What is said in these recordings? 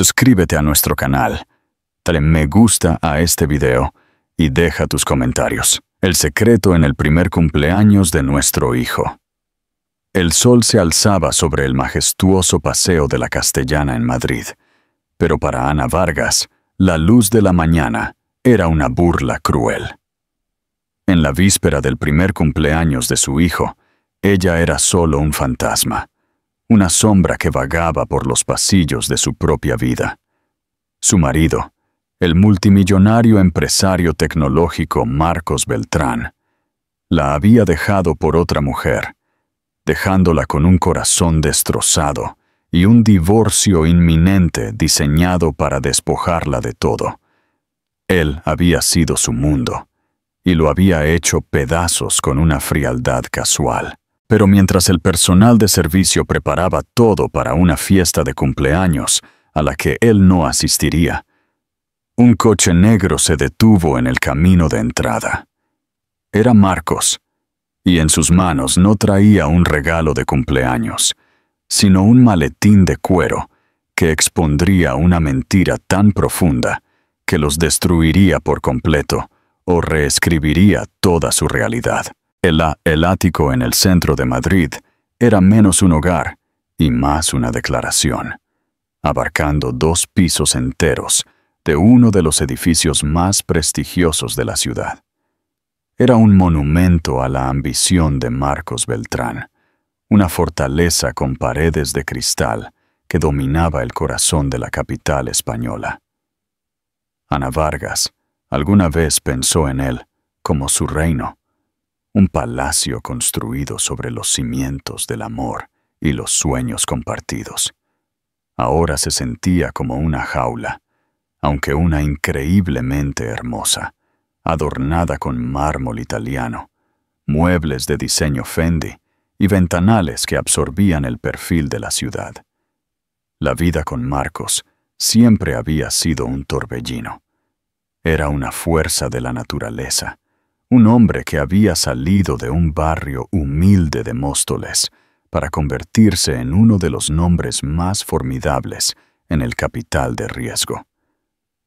suscríbete a nuestro canal, dale me gusta a este video y deja tus comentarios. El secreto en el primer cumpleaños de nuestro hijo. El sol se alzaba sobre el majestuoso paseo de la Castellana en Madrid, pero para Ana Vargas, la luz de la mañana era una burla cruel. En la víspera del primer cumpleaños de su hijo, ella era solo un fantasma, una sombra que vagaba por los pasillos de su propia vida. Su marido, el multimillonario empresario tecnológico Marcos Beltrán, la había dejado por otra mujer, dejándola con un corazón destrozado y un divorcio inminente diseñado para despojarla de todo. Él había sido su mundo, y lo había hecho pedazos con una frialdad casual. Pero mientras el personal de servicio preparaba todo para una fiesta de cumpleaños a la que él no asistiría, un coche negro se detuvo en el camino de entrada. Era Marcos, y en sus manos no traía un regalo de cumpleaños, sino un maletín de cuero que expondría una mentira tan profunda que los destruiría por completo o reescribiría toda su realidad. El ático en el centro de Madrid era menos un hogar y más una declaración, abarcando 2 pisos enteros de uno de los edificios más prestigiosos de la ciudad. Era un monumento a la ambición de Marcos Beltrán, una fortaleza con paredes de cristal que dominaba el corazón de la capital española. Ana Vargas alguna vez pensó en él como su reino, un palacio construido sobre los cimientos del amor y los sueños compartidos. Ahora se sentía como una jaula, aunque una increíblemente hermosa, adornada con mármol italiano, muebles de diseño Fendi y ventanales que absorbían el perfil de la ciudad. La vida con Marcos siempre había sido un torbellino. Era una fuerza de la naturaleza, un hombre que había salido de un barrio humilde de Móstoles para convertirse en uno de los nombres más formidables en el capital de riesgo.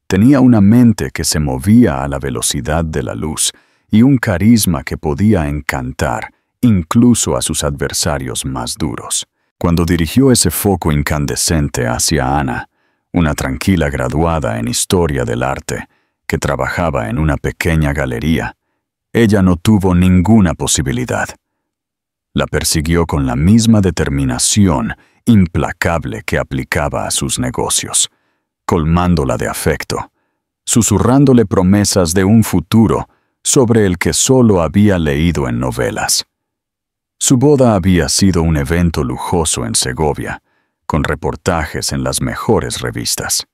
Tenía una mente que se movía a la velocidad de la luz y un carisma que podía encantar incluso a sus adversarios más duros. Cuando dirigió ese foco incandescente hacia Ana, una tranquila graduada en Historia del Arte, que trabajaba en una pequeña galería, ella no tuvo ninguna posibilidad. La persiguió con la misma determinación implacable que aplicaba a sus negocios, colmándola de afecto, susurrándole promesas de un futuro sobre el que solo había leído en novelas. Su boda había sido un evento lujoso en Segovia, con reportajes en las mejores revistas.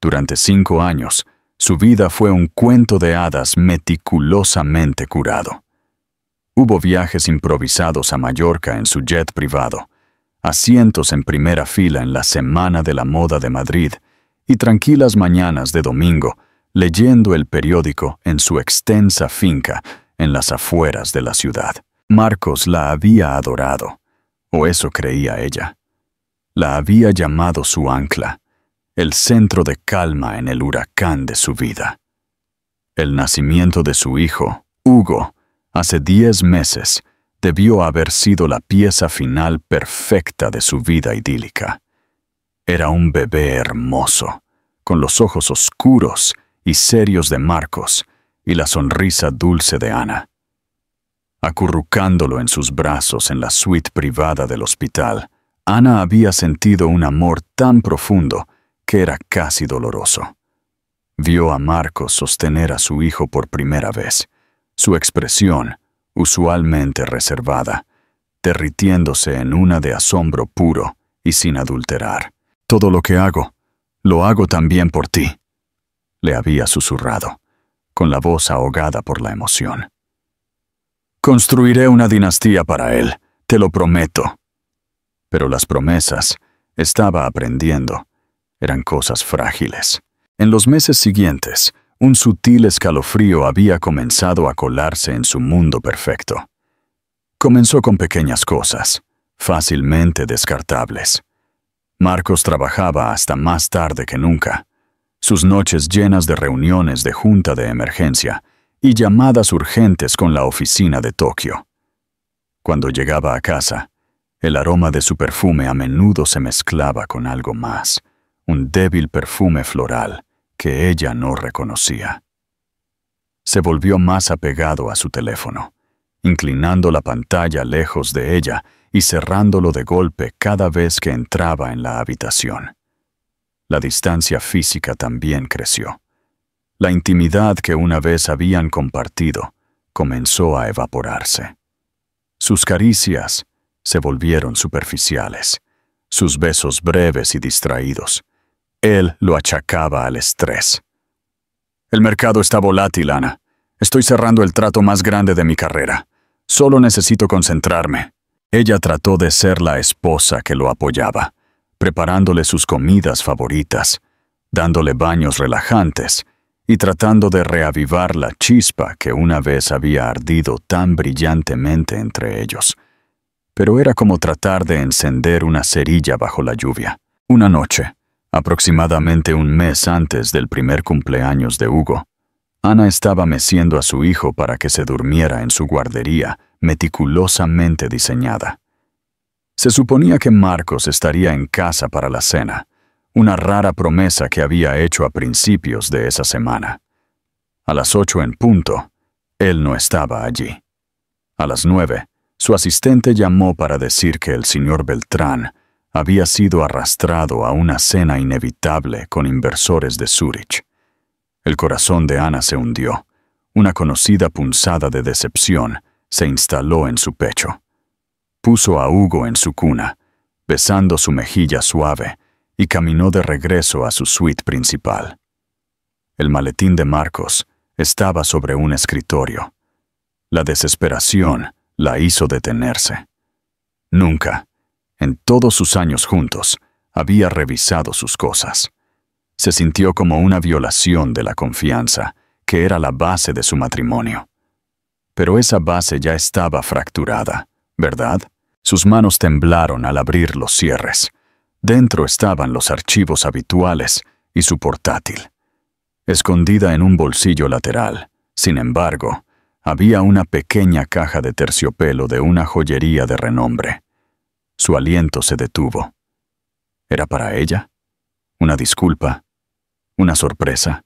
Durante 5 años, su vida fue un cuento de hadas meticulosamente curado. Hubo viajes improvisados a Mallorca en su jet privado, asientos en primera fila en la Semana de la Moda de Madrid y tranquilas mañanas de domingo leyendo el periódico en su extensa finca en las afueras de la ciudad. Marcos la había adorado, o eso creía ella. La había llamado su ancla, el centro de calma en el huracán de su vida. El nacimiento de su hijo, Hugo, hace 10 meses, debió haber sido la pieza final perfecta de su vida idílica. Era un bebé hermoso, con los ojos oscuros y serios de Marcos y la sonrisa dulce de Ana. Acurrucándolo en sus brazos en la suite privada del hospital, Ana había sentido un amor tan profundo que era casi doloroso. Vio a Marcos sostener a su hijo por primera vez, su expresión, usualmente reservada, derritiéndose en una de asombro puro y sin adulterar. «Todo lo que hago, lo hago también por ti», le había susurrado, con la voz ahogada por la emoción. «Construiré una dinastía para él, te lo prometo». Pero las promesas, estaba aprendiendo, eran cosas frágiles. En los meses siguientes, un sutil escalofrío había comenzado a colarse en su mundo perfecto. Comenzó con pequeñas cosas, fácilmente descartables. Marcos trabajaba hasta más tarde que nunca, sus noches llenas de reuniones de junta de emergencia y llamadas urgentes con la oficina de Tokio. Cuando llegaba a casa, el aroma de su perfume a menudo se mezclaba con algo más, un débil perfume floral que ella no reconocía. Se volvió más apegado a su teléfono, inclinando la pantalla lejos de ella y cerrándolo de golpe cada vez que entraba en la habitación. La distancia física también creció. La intimidad que una vez habían compartido comenzó a evaporarse. Sus caricias se volvieron superficiales, sus besos breves y distraídos. Él lo achacaba al estrés. El mercado está volátil, Ana. Estoy cerrando el trato más grande de mi carrera. Solo necesito concentrarme. Ella trató de ser la esposa que lo apoyaba, preparándole sus comidas favoritas, dándole baños relajantes y tratando de reavivar la chispa que una vez había ardido tan brillantemente entre ellos. Pero era como tratar de encender una cerilla bajo la lluvia. Una noche, aproximadamente un mes antes del primer cumpleaños de Hugo, Ana estaba meciendo a su hijo para que se durmiera en su guardería meticulosamente diseñada. Se suponía que Marcos estaría en casa para la cena, una rara promesa que había hecho a principios de esa semana. A las 8 en punto, él no estaba allí. A las 9, su asistente llamó para decir que el señor Beltrán había sido arrastrado a una cena inevitable con inversores de Zúrich. El corazón de Ana se hundió. Una conocida punzada de decepción se instaló en su pecho. Puso a Hugo en su cuna, besando su mejilla suave, y caminó de regreso a su suite principal. El maletín de Marcos estaba sobre un escritorio. La desesperación la hizo detenerse. Nunca, en todos sus años juntos, había revisado sus cosas. Se sintió como una violación de la confianza, que era la base de su matrimonio. Pero esa base ya estaba fracturada, ¿verdad? Sus manos temblaron al abrir los cierres. Dentro estaban los archivos habituales y su portátil. Escondida en un bolsillo lateral, sin embargo, había una pequeña caja de terciopelo de una joyería de renombre. Su aliento se detuvo. ¿Era para ella? ¿Una disculpa? ¿Una sorpresa?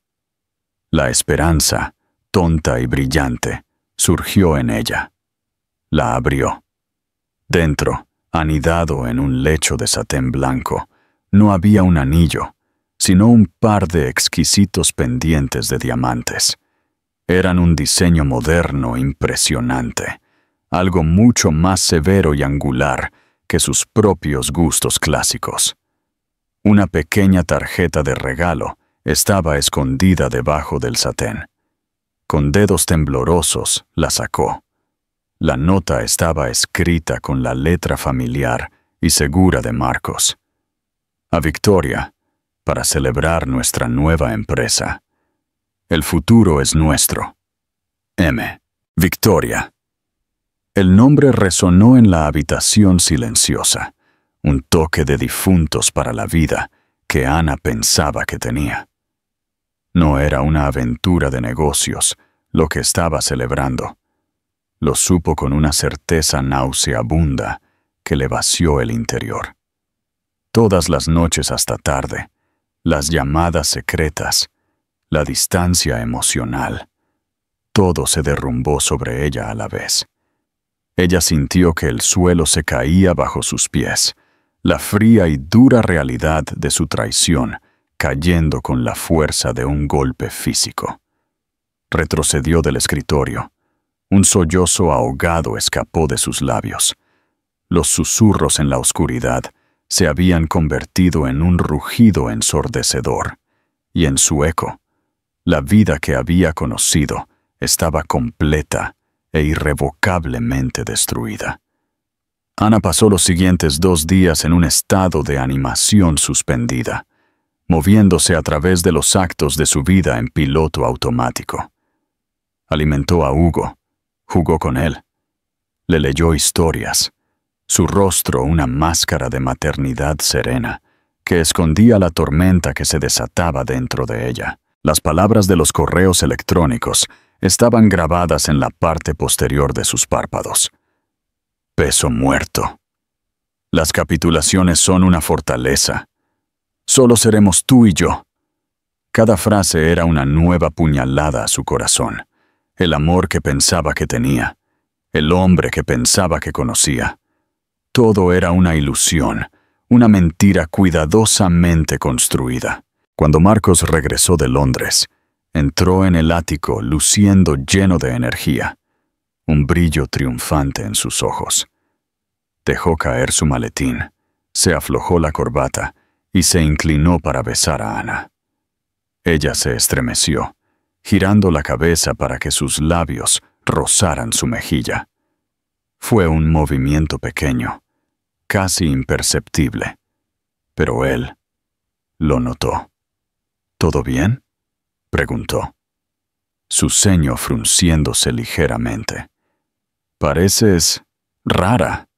La esperanza, tonta y brillante, surgió en ella. La abrió. Dentro, anidado en un lecho de satén blanco, no había un anillo, sino un par de exquisitos pendientes de diamantes. Eran un diseño moderno impresionante, algo mucho más severo y angular que sus propios gustos clásicos. Una pequeña tarjeta de regalo estaba escondida debajo del satén. Con dedos temblorosos la sacó. La nota estaba escrita con la letra familiar y segura de Marcos. A Victoria, para celebrar nuestra nueva empresa. El futuro es nuestro. M. Victoria. El nombre resonó en la habitación silenciosa, un toque de difuntos para la vida que Ana pensaba que tenía. No era una aventura de negocios lo que estaba celebrando. Lo supo con una certeza nauseabunda que le vació el interior. Todas las noches hasta tarde, las llamadas secretas, la distancia emocional, todo se derrumbó sobre ella a la vez. Ella sintió que el suelo se caía bajo sus pies, la fría y dura realidad de su traición cayendo con la fuerza de un golpe físico. Retrocedió del escritorio. Un sollozo ahogado escapó de sus labios. Los susurros en la oscuridad se habían convertido en un rugido ensordecedor, y en su eco, la vida que había conocido estaba completa e irrevocablemente destruida. Ana pasó los siguientes 2 días en un estado de animación suspendida, moviéndose a través de los actos de su vida en piloto automático. Alimentó a Hugo, jugó con él, le leyó historias, su rostro una máscara de maternidad serena, que escondía la tormenta que se desataba dentro de ella. Las palabras de los correos electrónicos estaban grabadas en la parte posterior de sus párpados. Peso muerto. Las capitulaciones son una fortaleza. Solo seremos tú y yo. Cada frase era una nueva puñalada a su corazón. El amor que pensaba que tenía. El hombre que pensaba que conocía. Todo era una ilusión, una mentira cuidadosamente construida. Cuando Marcos regresó de Londres, entró en el ático luciendo lleno de energía, un brillo triunfante en sus ojos. Dejó caer su maletín, se aflojó la corbata y se inclinó para besar a Ana. Ella se estremeció, girando la cabeza para que sus labios rozaran su mejilla. Fue un movimiento pequeño, casi imperceptible, pero él lo notó. ¿Todo bien?, preguntó, su ceño frunciéndose ligeramente. Pareces rara.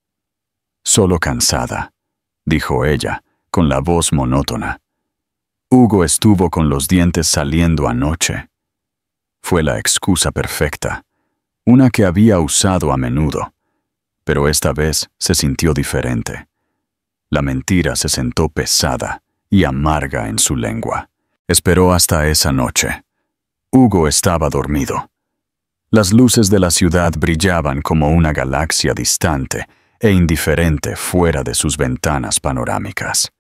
Solo cansada, dijo ella, con la voz monótona. Hugo estuvo con los dientes saliendo anoche. Fue la excusa perfecta, una que había usado a menudo, pero esta vez se sintió diferente. La mentira se sentó pesada y amarga en su lengua. Esperó hasta esa noche. Hugo estaba dormido. Las luces de la ciudad brillaban como una galaxia distante e indiferente fuera de sus ventanas panorámicas.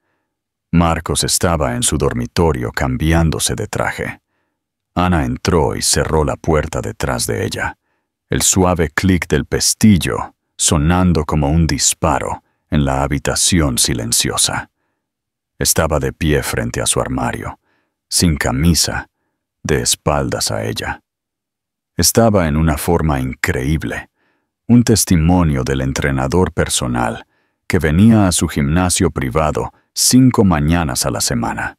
Marcos estaba en su dormitorio cambiándose de traje. Ana entró y cerró la puerta detrás de ella, el suave clic del pestillo sonando como un disparo en la habitación silenciosa. Estaba de pie frente a su armario, sin camisa, de espaldas a ella. Estaba en una forma increíble, un testimonio del entrenador personal que venía a su gimnasio privado 5 mañanas a la semana.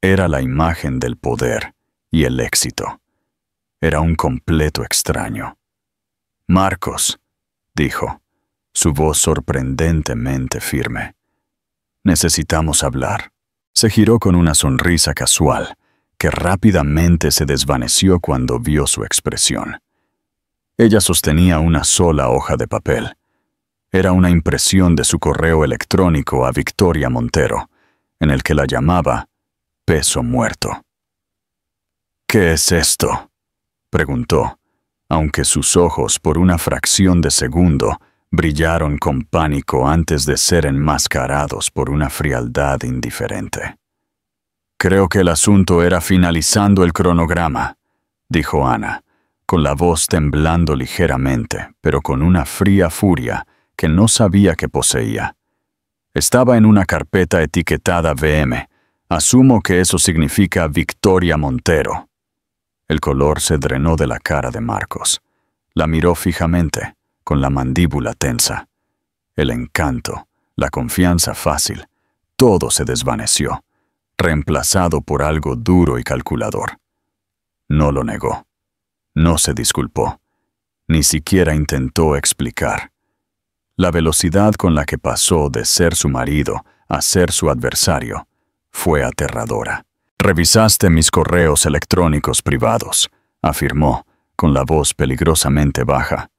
Era la imagen del poder y el éxito. Era un completo extraño. «Marcos», dijo, su voz sorprendentemente firme. «Necesitamos hablar». Se giró con una sonrisa casual, que rápidamente se desvaneció cuando vio su expresión. Ella sostenía una sola hoja de papel. Era una impresión de su correo electrónico a Victoria Montero, en el que la llamaba peso muerto. «¿Qué es esto?», preguntó, aunque sus ojos por una fracción de segundo brillaron con pánico antes de ser enmascarados por una frialdad indiferente. «Creo que el asunto era finalizando el cronograma», dijo Ana, con la voz temblando ligeramente, pero con una fría furia que no sabía que poseía. «Estaba en una carpeta etiquetada VM. Asumo que eso significa Victoria Montero». El color se drenó de la cara de Marcos. La miró fijamente, con la mandíbula tensa. El encanto, la confianza fácil, todo se desvaneció, reemplazado por algo duro y calculador. No lo negó. No se disculpó. Ni siquiera intentó explicar. La velocidad con la que pasó de ser su marido a ser su adversario fue aterradora. «Revisaste mis correos electrónicos privados», afirmó, con la voz peligrosamente baja.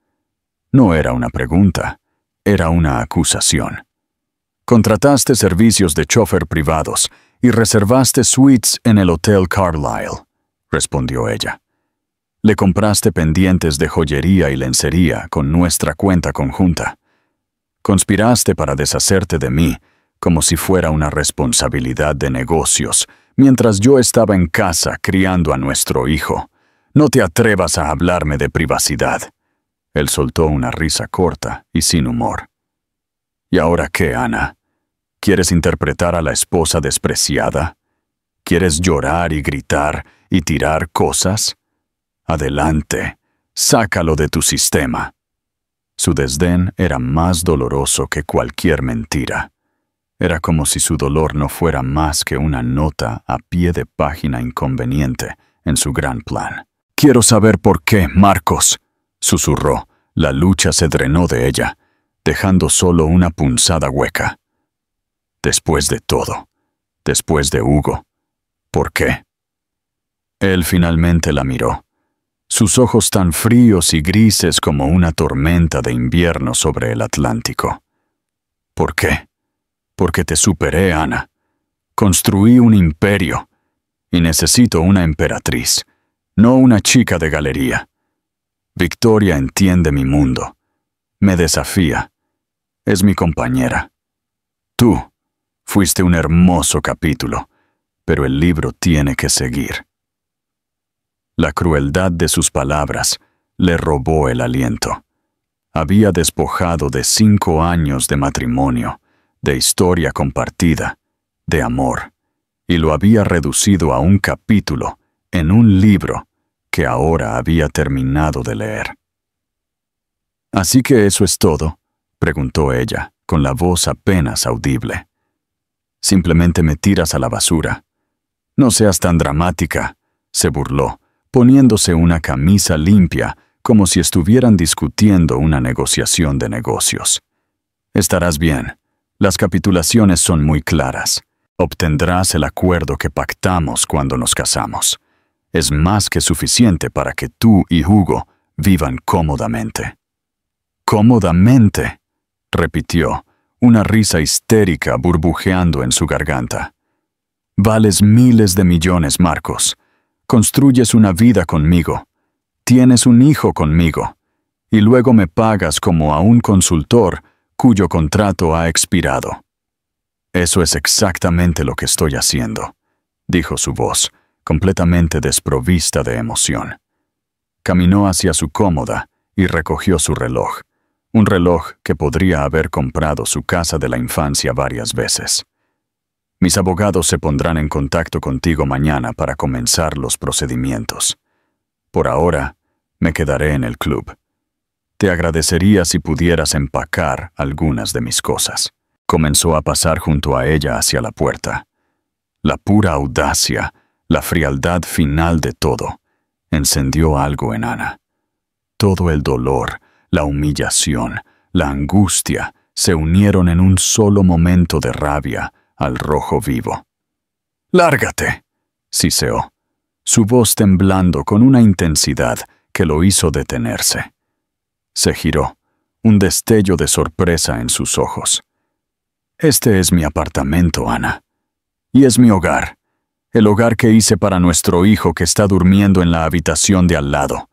No era una pregunta, era una acusación. «Contrataste servicios de chofer privados y reservaste suites en el Hotel Carlyle», respondió ella. «Le compraste pendientes de joyería y lencería con nuestra cuenta conjunta. Conspiraste para deshacerte de mí, como si fuera una responsabilidad de negocios, mientras yo estaba en casa criando a nuestro hijo. No te atrevas a hablarme de privacidad». Él soltó una risa corta y sin humor. «¿Y ahora qué, Ana? ¿Quieres interpretar a la esposa despreciada? ¿Quieres llorar y gritar y tirar cosas? Adelante, sácalo de tu sistema». Su desdén era más doloroso que cualquier mentira. Era como si su dolor no fuera más que una nota a pie de página inconveniente en su gran plan. «Quiero saber por qué, Marcos», susurró. La lucha se drenó de ella, dejando solo una punzada hueca. «Después de todo, después de Hugo. ¿Por qué? Él finalmente la miró, sus ojos tan fríos y grises como una tormenta de invierno sobre el Atlántico. ¿Por qué? Porque te superé, Ana. Construí un imperio, y necesito una emperatriz, no una chica de galería. Victoria entiende mi mundo, me desafía, es mi compañera. Tú fuiste un hermoso capítulo, pero el libro tiene que seguir. La crueldad de sus palabras le robó el aliento. Había despojado de 5 años de matrimonio, de historia compartida, de amor, y lo había reducido a un capítulo en un libro que ahora había terminado de leer. «¿Así que eso es todo?», preguntó ella, con la voz apenas audible. «Simplemente me tiras a la basura». «No seas tan dramática», se burló, poniéndose una camisa limpia como si estuvieran discutiendo una negociación de negocios. «Estarás bien. Las capitulaciones son muy claras. Obtendrás el acuerdo que pactamos cuando nos casamos. Es más que suficiente para que tú y Hugo vivan cómodamente». «Cómodamente», repitió, una risa histérica burbujeando en su garganta. «Vales miles de millones, Marcos. Construyes una vida conmigo. Tienes un hijo conmigo. Y luego me pagas como a un consultor cuyo contrato ha expirado». «Eso es exactamente lo que estoy haciendo», dijo su voz, completamente desprovista de emoción. Caminó hacia su cómoda y recogió su reloj, un reloj que podría haber comprado su casa de la infancia varias veces. «Mis abogados se pondrán en contacto contigo mañana para comenzar los procedimientos. Por ahora, me quedaré en el club. Te agradecería si pudieras empacar algunas de mis cosas». Comenzó a pasar junto a ella hacia la puerta. La pura audacia, la frialdad final de todo, encendió algo en Ana. Todo el dolor, la humillación, la angustia se unieron en un solo momento de rabia al rojo vivo. «¡Lárgate!», siseó, su voz temblando con una intensidad que lo hizo detenerse. Se giró, un destello de sorpresa en sus ojos. «Este es mi apartamento, Ana. Y es mi hogar. El hogar que hice para nuestro hijo que está durmiendo en la habitación de al lado.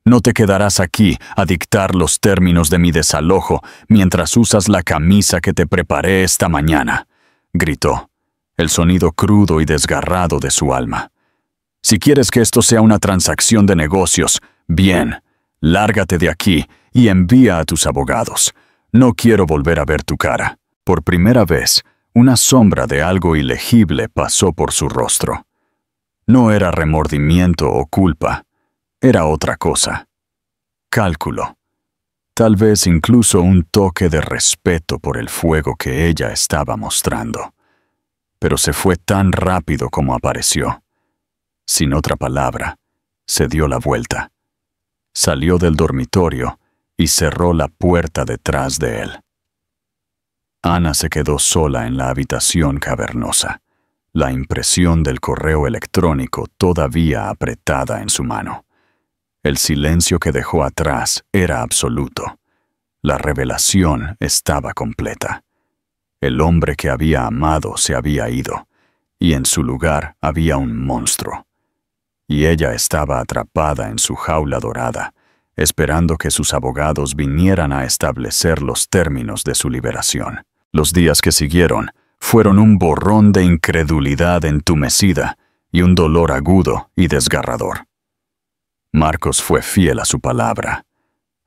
No te quedarás aquí a dictar los términos de mi desalojo mientras usas la camisa que te preparé esta mañana», gritó, el sonido crudo y desgarrado de su alma. «Si quieres que esto sea una transacción de negocios, bien, lárgate de aquí y envía a tus abogados. No quiero volver a ver tu cara». Por primera vez, una sombra de algo ilegible pasó por su rostro. No era remordimiento o culpa, era otra cosa. Cálculo. Tal vez incluso un toque de respeto por el fuego que ella estaba mostrando. Pero se fue tan rápido como apareció. Sin otra palabra, se dio la vuelta. Salió del dormitorio y cerró la puerta detrás de él. Ana se quedó sola en la habitación cavernosa, la impresión del correo electrónico todavía apretada en su mano. El silencio que dejó atrás era absoluto. La revelación estaba completa. El hombre que había amado se había ido, y en su lugar había un monstruo. Y ella estaba atrapada en su jaula dorada, esperando que sus abogados vinieran a establecer los términos de su liberación. Los días que siguieron fueron un borrón de incredulidad entumecida y un dolor agudo y desgarrador. Marcos fue fiel a su palabra.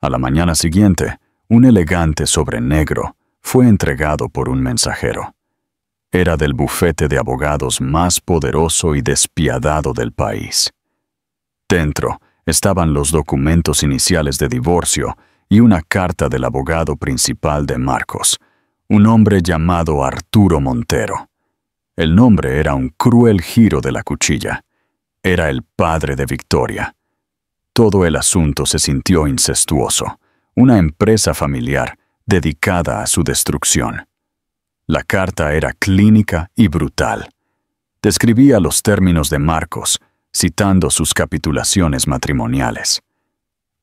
A la mañana siguiente, un elegante sobre negro fue entregado por un mensajero. Era del bufete de abogados más poderoso y despiadado del país. Dentro estaban los documentos iniciales de divorcio y una carta del abogado principal de Marcos, un hombre llamado Arturo Montero. El nombre era un cruel giro de la cuchilla. Era el padre de Victoria. Todo el asunto se sintió incestuoso, una empresa familiar dedicada a su destrucción. La carta era clínica y brutal. Describía los términos de Marcos, citando sus capitulaciones matrimoniales.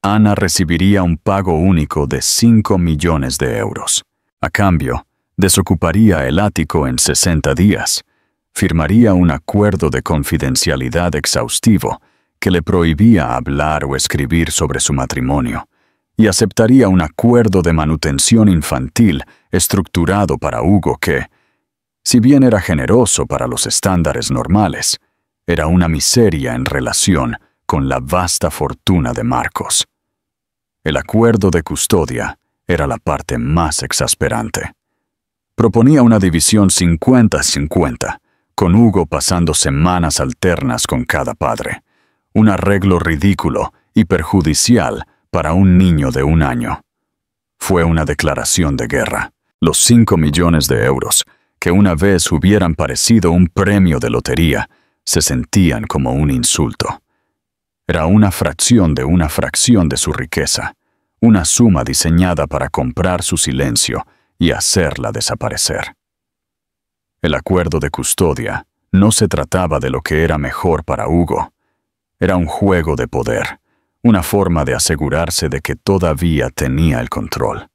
Ana recibiría un pago único de 5 millones de euros. A cambio, desocuparía el ático en 60 días, firmaría un acuerdo de confidencialidad exhaustivo que le prohibía hablar o escribir sobre su matrimonio, y aceptaría un acuerdo de manutención infantil estructurado para Hugo que, si bien era generoso para los estándares normales, era una miseria en relación con la vasta fortuna de Marcos. El acuerdo de custodia era la parte más exasperante. Proponía una división 50-50, con Hugo pasando semanas alternas con cada padre, un arreglo ridículo y perjudicial para un niño de 1 año. Fue una declaración de guerra. Los 5 millones de euros, que una vez hubieran parecido un premio de lotería, se sentían como un insulto. Era una fracción de su riqueza, una suma diseñada para comprar su silencio y hacerla desaparecer. El acuerdo de custodia no se trataba de lo que era mejor para Hugo. Era un juego de poder, una forma de asegurarse de que todavía tenía el control.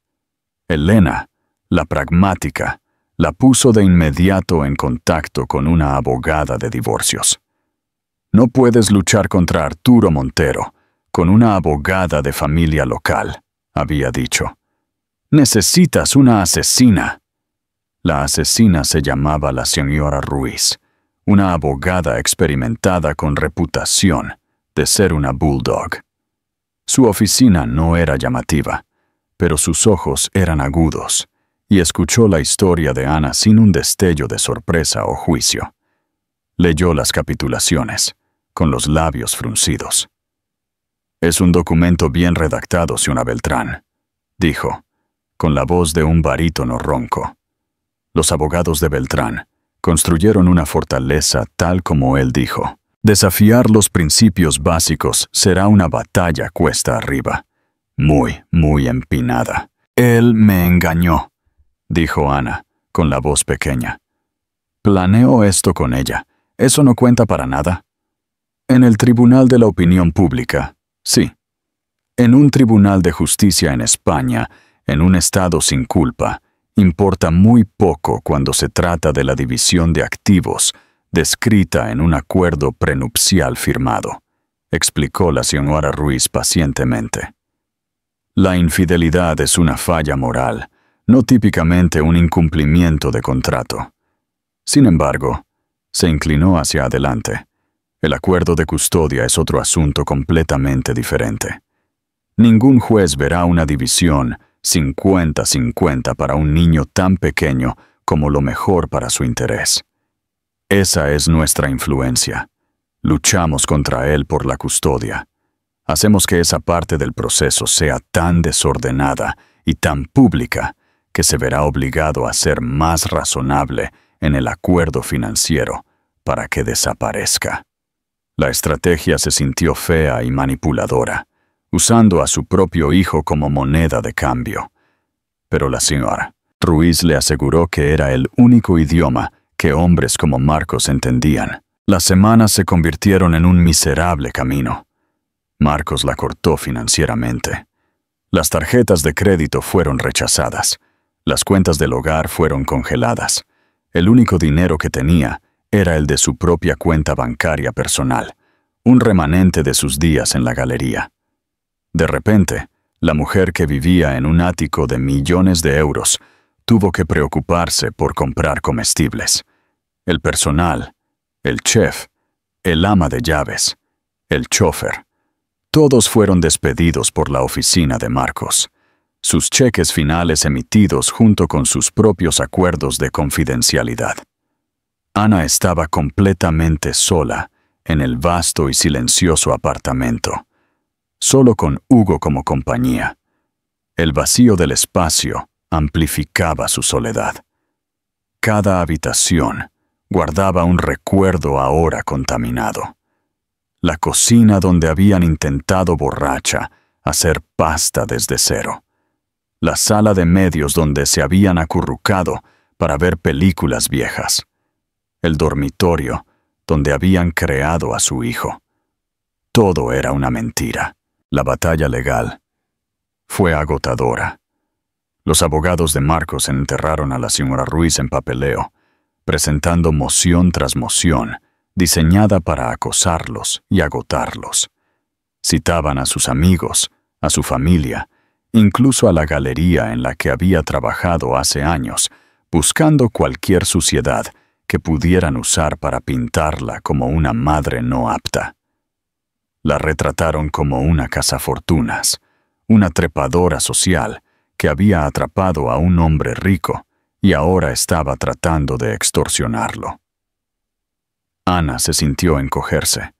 Elena, la pragmática, la puso de inmediato en contacto con una abogada de divorcios. No puedes luchar contra Arturo Montero con una abogada de familia local, había dicho. Necesitas una asesina. La asesina se llamaba la señora Ruiz, una abogada experimentada con reputación de ser una bulldog. Su oficina no era llamativa, pero sus ojos eran agudos, y escuchó la historia de Ana sin un destello de sorpresa o juicio. Leyó las capitulaciones, con los labios fruncidos. «Es un documento bien redactado, señora Beltrán», dijo, con la voz de un barítono ronco. Los abogados de Beltrán construyeron una fortaleza tal como él dijo. Desafiar los principios básicos será una batalla cuesta arriba, muy, muy empinada. «Él me engañó», dijo Ana, con la voz pequeña. «Planeo esto con ella. ¿Eso no cuenta para nada?» «En el Tribunal de la Opinión Pública, sí. En un tribunal de justicia en España, en un estado sin culpa, importa muy poco cuando se trata de la división de activos descrita en un acuerdo prenupcial firmado», explicó la señora Ruiz pacientemente. «La infidelidad es una falla moral, no típicamente un incumplimiento de contrato. Sin embargo», se inclinó hacia adelante, «el acuerdo de custodia es otro asunto completamente diferente. Ningún juez verá una división 50-50 para un niño tan pequeño como lo mejor para su interés. Esa es nuestra influencia. Luchamos contra él por la custodia. Hacemos que esa parte del proceso sea tan desordenada y tan pública que se verá obligado a ser más razonable en el acuerdo financiero para que desaparezca». La estrategia se sintió fea y manipuladora, usando a su propio hijo como moneda de cambio. Pero la señora Ruiz le aseguró que era el único idioma que hombres como Marcos entendían. Las semanas se convirtieron en un miserable camino. Marcos la cortó financieramente. Las tarjetas de crédito fueron rechazadas. Las cuentas del hogar fueron congeladas. El único dinero que tenía era el de su propia cuenta bancaria personal, un remanente de sus días en la galería. De repente, la mujer que vivía en un ático de millones de euros tuvo que preocuparse por comprar comestibles. El personal, el chef, el ama de llaves, el chofer, todos fueron despedidos por la oficina de Marcos. Sus cheques finales emitidos junto con sus propios acuerdos de confidencialidad. Ana estaba completamente sola en el vasto y silencioso apartamento, solo con Hugo como compañía. El vacío del espacio amplificaba su soledad. Cada habitación guardaba un recuerdo ahora contaminado. La cocina donde habían intentado borracha hacer pasta desde cero. La sala de medios donde se habían acurrucado para ver películas viejas. El dormitorio donde habían creado a su hijo. Todo era una mentira. La batalla legal fue agotadora. Los abogados de Marcos enterraron a la señora Ruiz en papeleo, presentando moción tras moción, diseñada para acosarlos y agotarlos. Citaban a sus amigos, a su familia, incluso a la galería en la que había trabajado hace años, buscando cualquier suciedad que pudieran usar para pintarla como una madre no apta. La retrataron como una cazafortunas, una trepadora social que había atrapado a un hombre rico y ahora estaba tratando de extorsionarlo. Ana se sintió encogerse.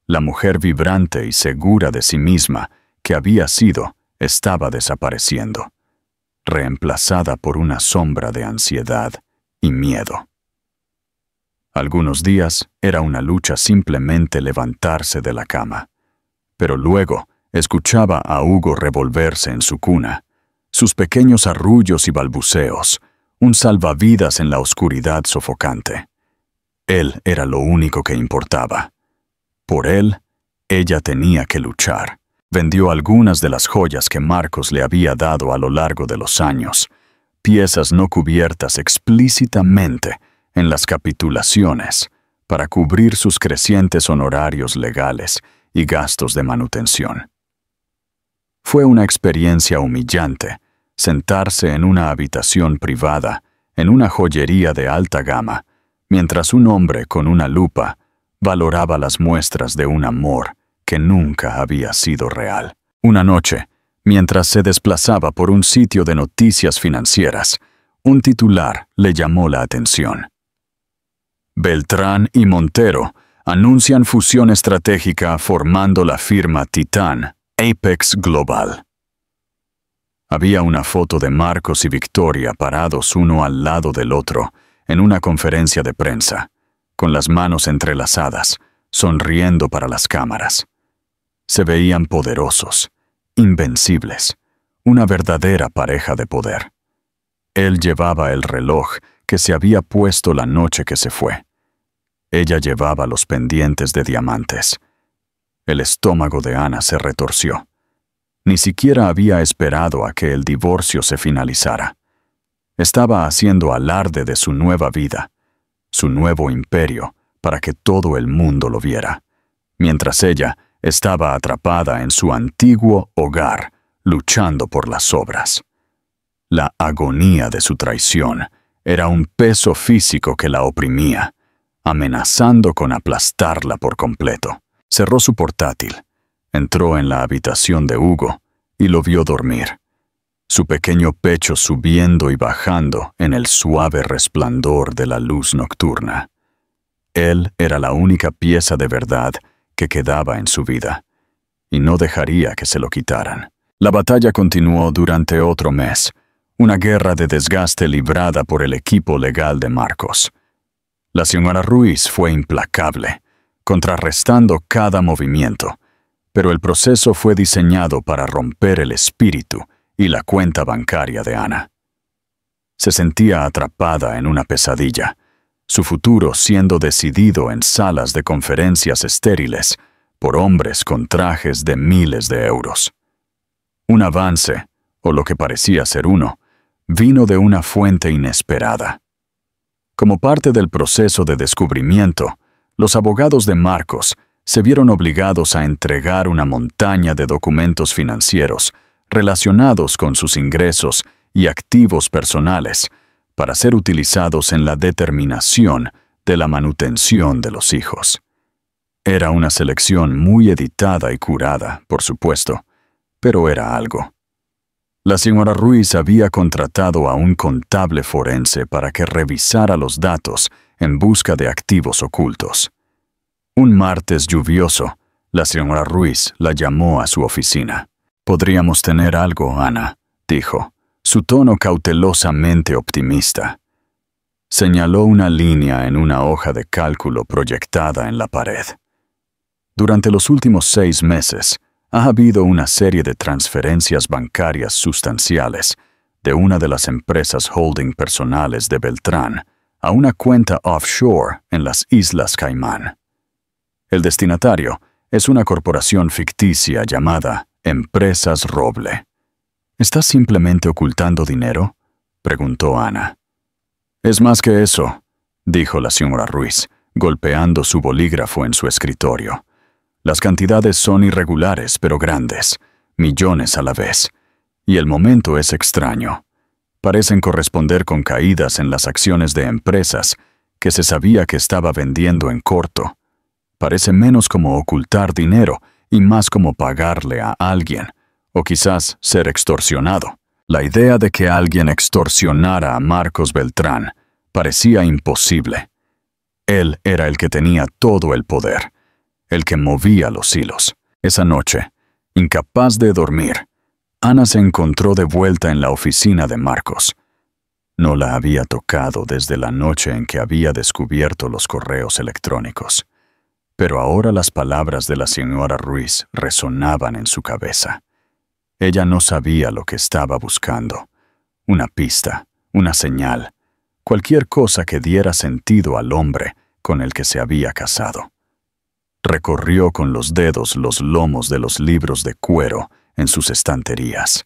La mujer vibrante y segura de sí misma que había sido estaba desapareciendo, reemplazada por una sombra de ansiedad y miedo. Algunos días era una lucha simplemente levantarse de la cama, pero luego escuchaba a Hugo revolverse en su cuna, sus pequeños arrullos y balbuceos, un salvavidas en la oscuridad sofocante. Él era lo único que importaba. Por él, ella tenía que luchar. Vendió algunas de las joyas que Marcos le había dado a lo largo de los años, piezas no cubiertas explícitamente en las capitulaciones, para cubrir sus crecientes honorarios legales y gastos de manutención. Fue una experiencia humillante sentarse en una habitación privada, en una joyería de alta gama, mientras un hombre con una lupa valoraba las muestras de un amor que nunca había sido real. Una noche, mientras se desplazaba por un sitio de noticias financieras, un titular le llamó la atención. Beltrán y Montero anuncian fusión estratégica formando la firma Titán Apex Global. Había una foto de Marcos y Victoria parados uno al lado del otro en una conferencia de prensa, con las manos entrelazadas, sonriendo para las cámaras. Se veían poderosos, invencibles, una verdadera pareja de poder. Él llevaba el reloj que se había puesto la noche que se fue. Ella llevaba los pendientes de diamantes. El estómago de Ana se retorció. Ni siquiera había esperado a que el divorcio se finalizara. Estaba haciendo alarde de su nueva vida, su nuevo imperio, para que todo el mundo lo viera, mientras ella estaba atrapada en su antiguo hogar, luchando por las sobras. La agonía de su traición era un peso físico que la oprimía, amenazando con aplastarla por completo. Cerró su portátil, entró en la habitación de Hugo y lo vio dormir, su pequeño pecho subiendo y bajando en el suave resplandor de la luz nocturna. Él era la única pieza de verdad que quedaba en su vida, y no dejaría que se lo quitaran. La batalla continuó durante otro mes, una guerra de desgaste librada por el equipo legal de Marcos. La señora Ruiz fue implacable, contrarrestando cada movimiento, pero el proceso fue diseñado para romper el espíritu y la cuenta bancaria de Ana. Se sentía atrapada en una pesadilla, su futuro siendo decidido en salas de conferencias estériles por hombres con trajes de miles de euros. Un avance, o lo que parecía ser uno, vino de una fuente inesperada. Como parte del proceso de descubrimiento, los abogados de Marcos se vieron obligados a entregar una montaña de documentos financieros relacionados con sus ingresos y activos personales para ser utilizados en la determinación de la manutención de los hijos. Era una selección muy editada y curada, por supuesto, pero era algo. La señora Ruiz había contratado a un contable forense para que revisara los datos en busca de activos ocultos. Un martes lluvioso, la señora Ruiz la llamó a su oficina. «Podríamos tener algo, Ana», dijo, su tono cautelosamente optimista. Señaló una línea en una hoja de cálculo proyectada en la pared. Durante los últimos 6 meses, ha habido una serie de transferencias bancarias sustanciales de una de las empresas holding personales de Beltrán a una cuenta offshore en las Islas Caimán. El destinatario es una corporación ficticia llamada Empresas Roble. ¿Estás simplemente ocultando dinero?, preguntó Ana. Es más que eso, dijo la señora Ruiz, golpeando su bolígrafo en su escritorio. Las cantidades son irregulares pero grandes, millones a la vez. Y el momento es extraño. Parecen corresponder con caídas en las acciones de empresas que se sabía que estaba vendiendo en corto. Parece menos como ocultar dinero y más como pagarle a alguien, o quizás ser extorsionado. La idea de que alguien extorsionara a Marcos Beltrán parecía imposible. Él era el que tenía todo el poder, el que movía los hilos. Esa noche, incapaz de dormir, Ana se encontró de vuelta en la oficina de Marcos. No la había tocado desde la noche en que había descubierto los correos electrónicos. Pero ahora las palabras de la señora Ruiz resonaban en su cabeza. Ella no sabía lo que estaba buscando. Una pista, una señal, cualquier cosa que diera sentido al hombre con el que se había casado. Recorrió con los dedos los lomos de los libros de cuero en sus estanterías.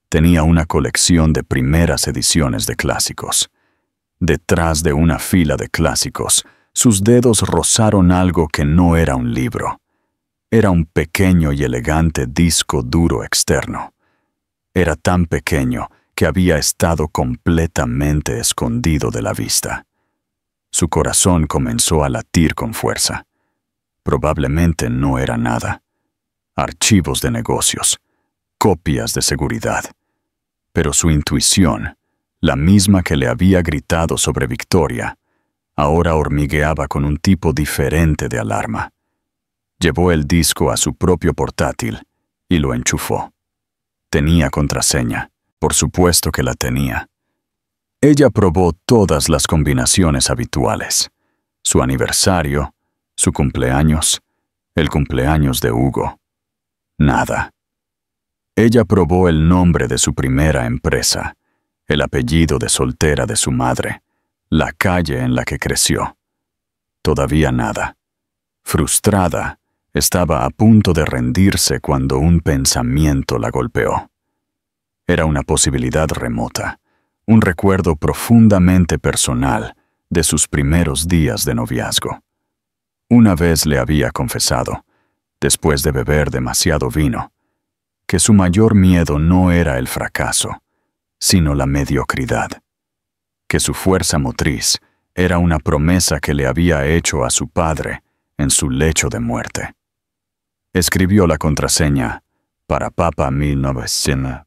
Tenía una colección de primeras ediciones de clásicos. Detrás de una fila de clásicos, sus dedos rozaron algo que no era un libro. Era un pequeño y elegante disco duro externo. Era tan pequeño que había estado completamente escondido de la vista. Su corazón comenzó a latir con fuerza. Probablemente no era nada. Archivos de negocios, copias de seguridad. Pero su intuición, la misma que le había gritado sobre Victoria, ahora hormigueaba con un tipo diferente de alarma. Llevó el disco a su propio portátil y lo enchufó. Tenía contraseña, por supuesto que la tenía. Ella probó todas las combinaciones habituales. Su aniversario, su cumpleaños, el cumpleaños de Hugo. Nada. Ella probó el nombre de su primera empresa, el apellido de soltera de su madre, la calle en la que creció. Todavía nada. Frustrada, estaba a punto de rendirse cuando un pensamiento la golpeó. Era una posibilidad remota, un recuerdo profundamente personal de sus primeros días de noviazgo. Una vez le había confesado, después de beber demasiado vino, que su mayor miedo no era el fracaso, sino la mediocridad, que su fuerza motriz era una promesa que le había hecho a su padre en su lecho de muerte. Escribió la contraseña para Papa 1908.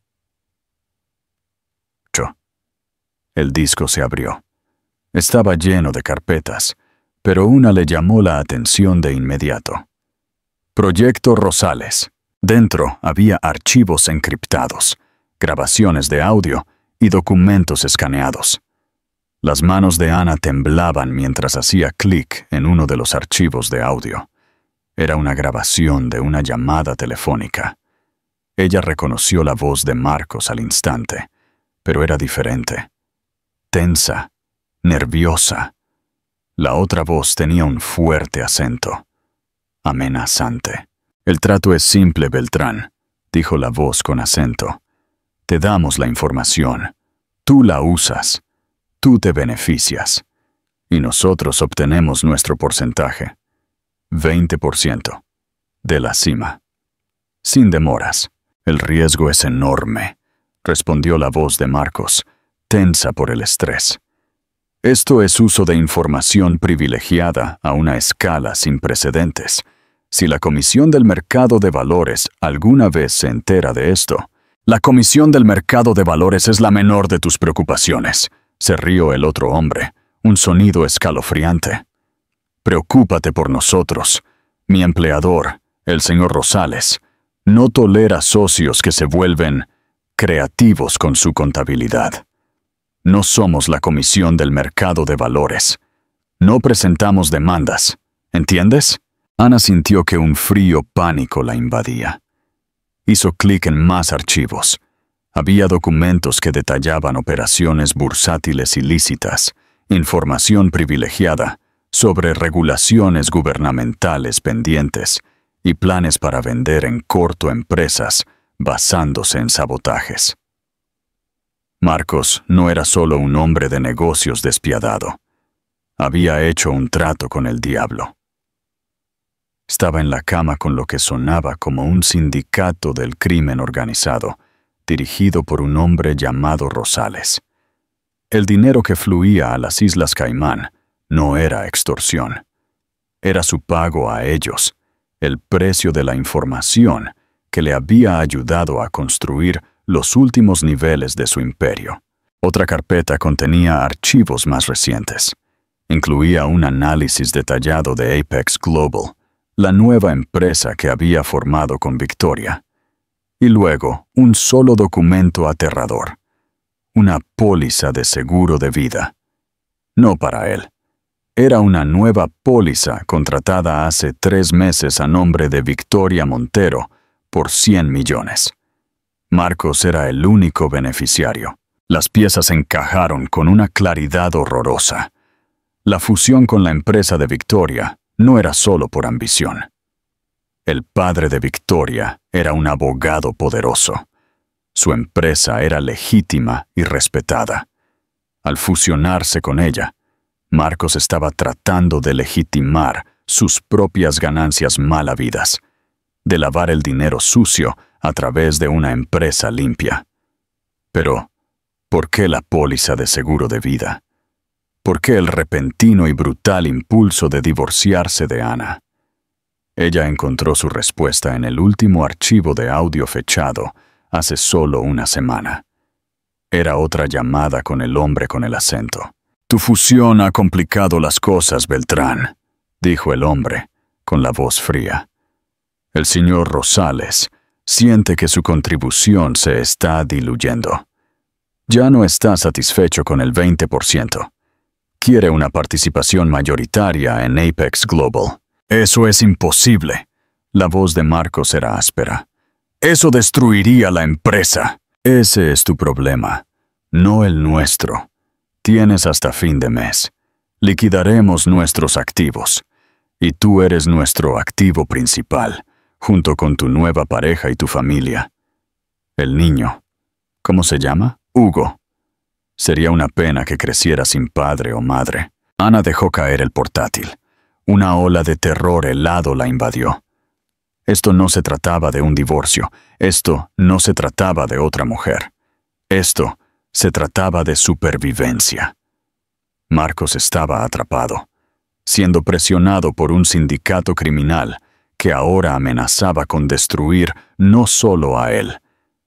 El disco se abrió. Estaba lleno de carpetas, pero una le llamó la atención de inmediato. Proyecto Rosales. Dentro había archivos encriptados, grabaciones de audio y documentos escaneados. Las manos de Ana temblaban mientras hacía clic en uno de los archivos de audio. Era una grabación de una llamada telefónica. Ella reconoció la voz de Marcos al instante, pero era diferente. Tensa, nerviosa. La otra voz tenía un fuerte acento, amenazante. El trato es simple, Beltrán, dijo la voz con acento. Te damos la información. Tú la usas. Tú te beneficias. Y nosotros obtenemos nuestro porcentaje. 20%. De la cima. Sin demoras. El riesgo es enorme, respondió la voz de Marcos, tensa por el estrés. Esto es uso de información privilegiada a una escala sin precedentes. Si la Comisión del Mercado de Valores alguna vez se entera de esto, la Comisión del Mercado de Valores es la menor de tus preocupaciones, se rió el otro hombre, un sonido escalofriante. Preocúpate por nosotros. Mi empleador, el señor Rosales, no tolera socios que se vuelven creativos con su contabilidad. No somos la Comisión del Mercado de Valores. No presentamos demandas. ¿Entiendes? Ana sintió que un frío pánico la invadía. Hizo clic en más archivos. Había documentos que detallaban operaciones bursátiles ilícitas información privilegiada sobre regulaciones gubernamentales pendientes y planes para vender en corto empresas basándose en sabotajes. Marcos no era solo un hombre de negocios despiadado. Había hecho un trato con el diablo. Estaba en la cama con lo que sonaba como un sindicato del crimen organizado, dirigido por un hombre llamado Rosales. El dinero que fluía a las Islas Caimán no era extorsión. Era su pago a ellos, el precio de la información que le había ayudado a construir los últimos niveles de su imperio. Otra carpeta contenía archivos más recientes. Incluía un análisis detallado de Apex Global, la nueva empresa que había formado con Victoria. Y luego, un solo documento aterrador. Una póliza de seguro de vida. No para él. Era una nueva póliza contratada hace 3 meses a nombre de Victoria Montero por 100 millones. Marcos era el único beneficiario. Las piezas encajaron con una claridad horrorosa. La fusión con la empresa de Victoria no era solo por ambición. El padre de Victoria era un abogado poderoso. Su empresa era legítima y respetada. Al fusionarse con ella, Marcos estaba tratando de legitimar sus propias ganancias mal habidas, de lavar el dinero sucio a través de una empresa limpia. Pero, ¿por qué la póliza de seguro de vida? ¿Por qué el repentino y brutal impulso de divorciarse de Ana? Ella encontró su respuesta en el último archivo de audio fechado hace solo una semana. Era otra llamada con el hombre con el acento. «Tu fusión ha complicado las cosas, Beltrán», dijo el hombre, con la voz fría. «El señor Rosales siente que su contribución se está diluyendo. Ya no está satisfecho con el 20%. Quiere una participación mayoritaria en Apex Global». «Eso es imposible». La voz de Marcos era áspera. «Eso destruiría la empresa». «Ese es tu problema, no el nuestro. Tienes hasta fin de mes. Liquidaremos nuestros activos. Y tú eres nuestro activo principal, junto con tu nueva pareja y tu familia. El niño, ¿cómo se llama? Hugo. Sería una pena que creciera sin padre o madre». Ana dejó caer el portátil. Una ola de terror helado la invadió. Esto no se trataba de un divorcio. Esto no se trataba de otra mujer. Esto se trataba de supervivencia. Marcos estaba atrapado, siendo presionado por un sindicato criminal que ahora amenazaba con destruir no solo a él,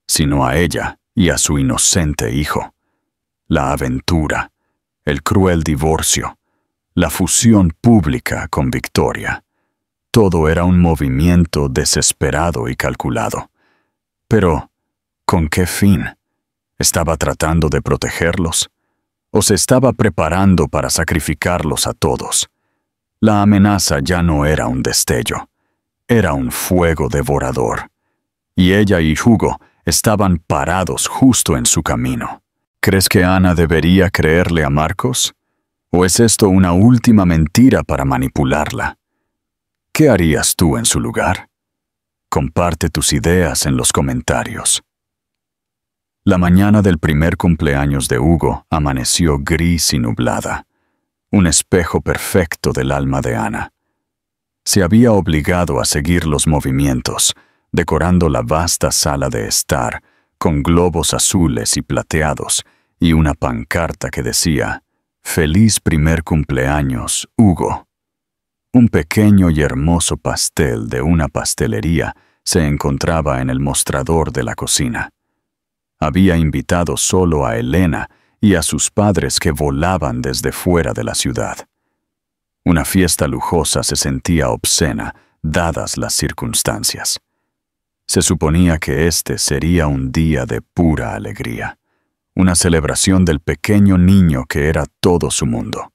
sino a ella y a su inocente hijo. La aventura, el cruel divorcio, la fusión pública con Victoria. Todo era un movimiento desesperado y calculado. Pero, ¿con qué fin? ¿Estaba tratando de protegerlos? ¿O se estaba preparando para sacrificarlos a todos? La amenaza ya no era un destello. Era un fuego devorador. Y ella y Hugo estaban parados justo en su camino. ¿Crees que Ana debería creerle a Marcos? ¿O es esto una última mentira para manipularla? ¿Qué harías tú en su lugar? Comparte tus ideas en los comentarios. La mañana del primer cumpleaños de Hugo amaneció gris y nublada, un espejo perfecto del alma de Ana. Se había obligado a seguir los movimientos, decorando la vasta sala de estar con globos azules y plateados y una pancarta que decía: «Feliz primer cumpleaños, Hugo». Un pequeño y hermoso pastel de una pastelería se encontraba en el mostrador de la cocina. Había invitado solo a Elena y a sus padres que volaban desde fuera de la ciudad. Una fiesta lujosa se sentía obscena, dadas las circunstancias. Se suponía que este sería un día de pura alegría, una celebración del pequeño niño que era todo su mundo.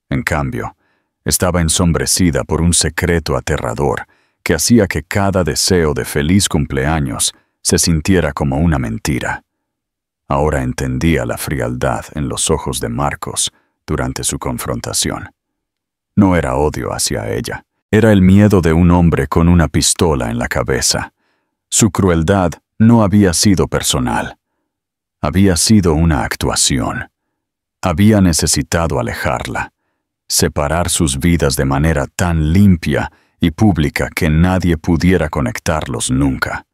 En cambio, estaba ensombrecida por un secreto aterrador que hacía que cada deseo de feliz cumpleaños se sintiera como una mentira. Ahora entendía la frialdad en los ojos de Marcos durante su confrontación. No era odio hacia ella, era el miedo de un hombre con una pistola en la cabeza. Su crueldad no había sido personal. Había sido una actuación. Había necesitado alejarla, separar sus vidas de manera tan limpia y pública que nadie pudiera conectarlos nunca.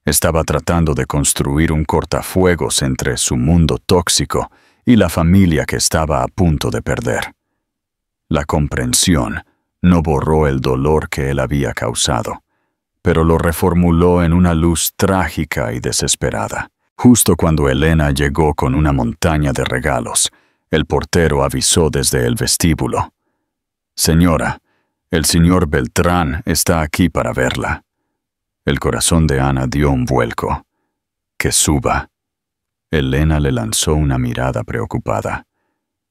Estaba tratando de construir un cortafuegos entre su mundo tóxico y la familia que estaba a punto de perder. La comprensión no borró el dolor que él había causado, pero lo reformuló en una luz trágica y desesperada. Justo cuando Elena llegó con una montaña de regalos, el portero avisó desde el vestíbulo: «Señora, el señor Beltrán está aquí para verla». El corazón de Ana dio un vuelco. «Que suba». Elena le lanzó una mirada preocupada.